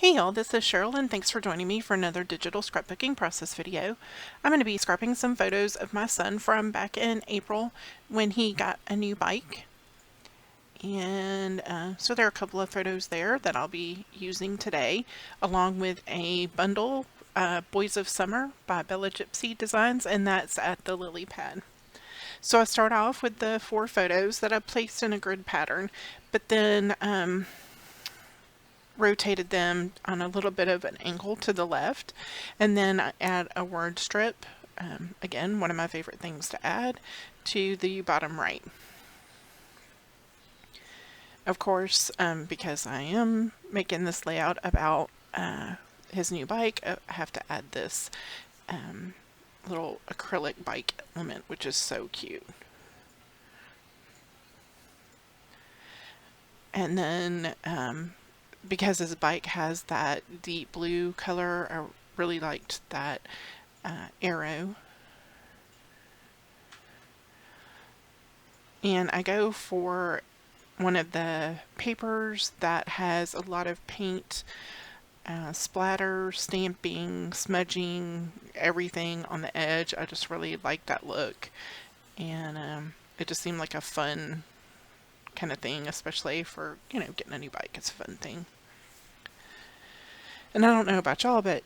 Hey y'all, this is Cheryl and thanks for joining me for another digital scrapbooking process video. I'm going to be scrapping some photos of my son from back in April when he got a new bike. And so there are a couple of photos there that I'll be using today, along with a bundle, Boys of Summer by Bella Gypsy Designs, and that's at the lily pad. So I start off with the 4 photos that I placed in a grid pattern, but then rotated them on a little bit of an angle to the left, and then I add a word strip, again one of my favorite things to add, to the bottom right. Of course, because I am making this layout about his new bike, I have to add this little acrylic bike element, which is so cute. And then because his bike has that deep blue color, I really liked that arrow. And I go for one of the papers that has a lot of paint, splatter, stamping, smudging, everything on the edge. I just really like that look. And it just seemed like a fun kind of thing, especially for, getting a new bike. It's a fun thing. And I don't know about y'all, but,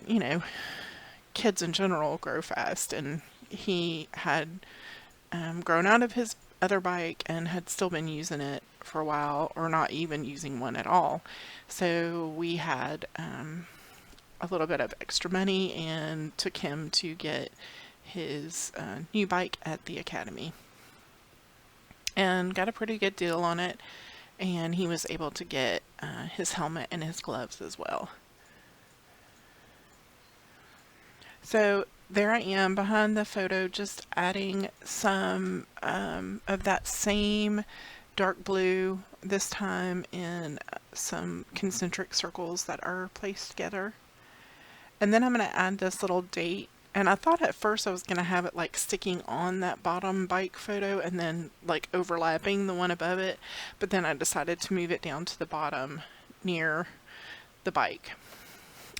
kids in general grow fast, and he had grown out of his other bike and had still been using it for a while, or not even using one at all. So we had a little bit of extra money and took him to get his new bike at the academy, and got a pretty good deal on it, and he was able to get his helmet and his gloves as well. So there I am behind the photo, just adding some of that same dark blue, this time in some concentric circles that are placed together. And then I'm going to add this little date. And I thought at first I was going to have it like sticking on that bottom bike photo and then like overlapping the one above it. But then I decided to move it down to the bottom near the bike.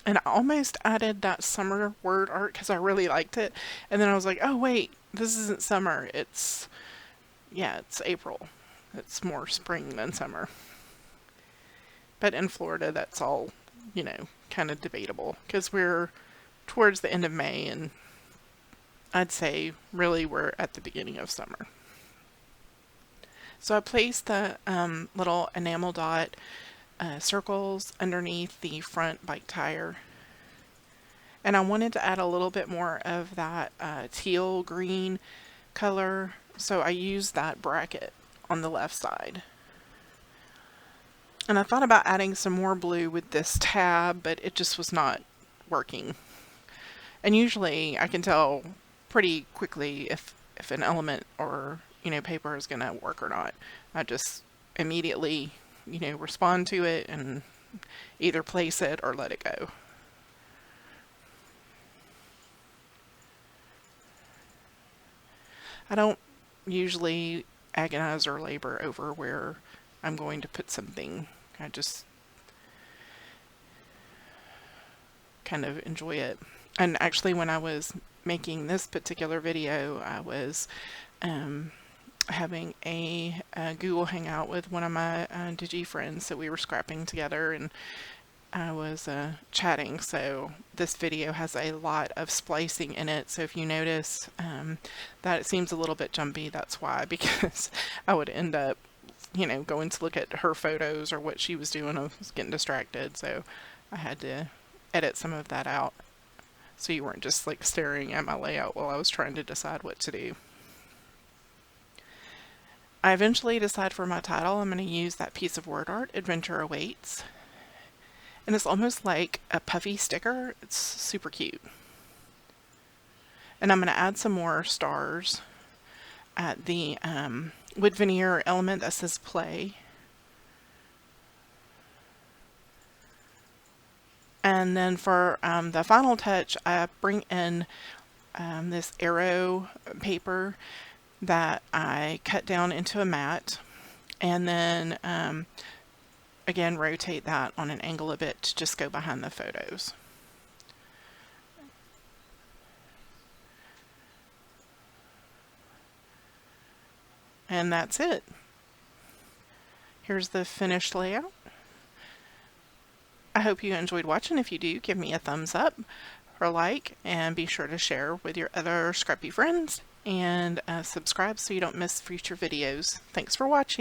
And I almost added that summer word art because I really liked it. And then I was like, oh wait, this isn't summer. It's April. It's more spring than summer. But in Florida, that's all, kind of debatable because we're towards the end of May, and I'd say really we're at the beginning of summer. So I placed the little enamel dot circles underneath the front bike tire. And I wanted to add a little bit more of that teal green color, so I used that bracket on the left side. And I thought about adding some more blue with this tab, but it just was not working. And usually I can tell pretty quickly if an element or, paper is going to work or not. I just immediately, respond to it and either place it or let it go. I don't usually agonize or labor over where I'm going to put something. I just kind of enjoy it. And actually, when I was making this particular video, I was having a Google Hangout with one of my Digi friends, so we were scrapping together, and I was chatting. So this video has a lot of splicing in it, so if you notice that it seems a little bit jumpy, that's why, because I would end up going to look at her photos or what she was doing. I was getting distracted, so I had to edit some of that out so you weren't just like staring at my layout while I was trying to decide what to do. I eventually decide for my title I'm going to use that piece of word art, Adventure Awaits. And it's almost like a puffy sticker. It's super cute. And I'm going to add some more stars at the wood veneer element that says play. And then for the final touch, I bring in this arrow paper that I cut down into a mat, and then again, rotate that on an angle a bit to just go behind the photos. And that's it. Here's the finished layout. I hope you enjoyed watching. If you do, give me a thumbs up or like, and be sure to share with your other scrappy friends, and subscribe so you don't miss future videos. Thanks for watching.